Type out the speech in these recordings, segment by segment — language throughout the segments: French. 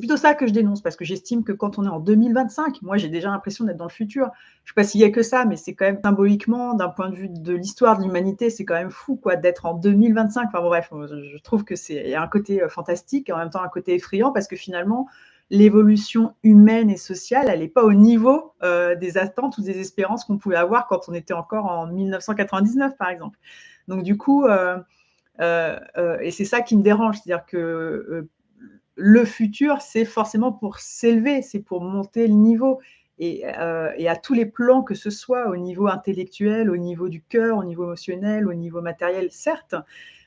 Plutôt ça que je dénonce parce que j'estime que quand on est en 2025, moi j'ai déjà l'impression d'être dans le futur. Je sais pas s'il y a que ça, mais c'est quand même symboliquement, d'un point de vue de l'histoire de l'humanité, c'est quand même fou quoi d'être en 2025. Enfin bon, bref, je trouve que c'est il y a un côté fantastique et en même temps un côté effrayant parce que finalement l'évolution humaine et sociale, elle n'est pas au niveau des attentes ou des espérances qu'on pouvait avoir quand on était encore en 1999 par exemple. Donc du coup, et c'est ça qui me dérange, c'est-à-dire que le futur, c'est forcément pour s'élever, c'est pour monter le niveau. Et à tous les plans, que ce soit au niveau intellectuel, au niveau du cœur, au niveau émotionnel, au niveau matériel, certes,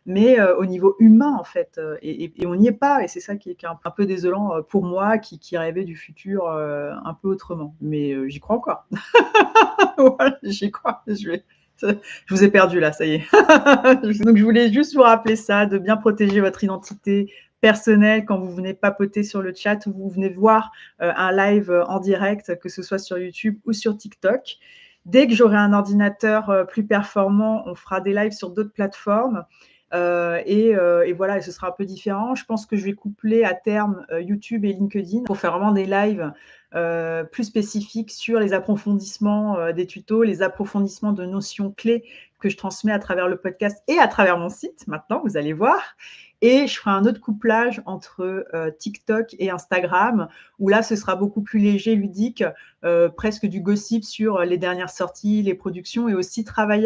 mais au niveau humain, en fait. Et on n'y est pas, et c'est ça qui est un peu désolant pour moi, qui rêvais du futur un peu autrement. Mais j'y crois encore. Voilà, j'y crois. Je vous ai perdu là, ça y est. Donc je voulais juste vous rappeler ça, de bien protéger votre identité personnelle quand vous venez papoter sur le chat ou vous venez voir un live en direct, que ce soit sur YouTube ou sur TikTok. Dès que j'aurai un ordinateur plus performant, on fera des lives sur d'autres plateformes. Et voilà, et ce sera un peu différent. Je pense que je vais coupler à terme YouTube et LinkedIn pour faire vraiment des lives plus spécifiques sur les approfondissements des tutos, les approfondissements de notions clés que je transmets à travers le podcast et à travers mon site. Maintenant, vous allez voir. Et je ferai un autre couplage entre TikTok et Instagram, où là, ce sera beaucoup plus léger, ludique, presque du gossip sur les dernières sorties, les productions, et aussi travailler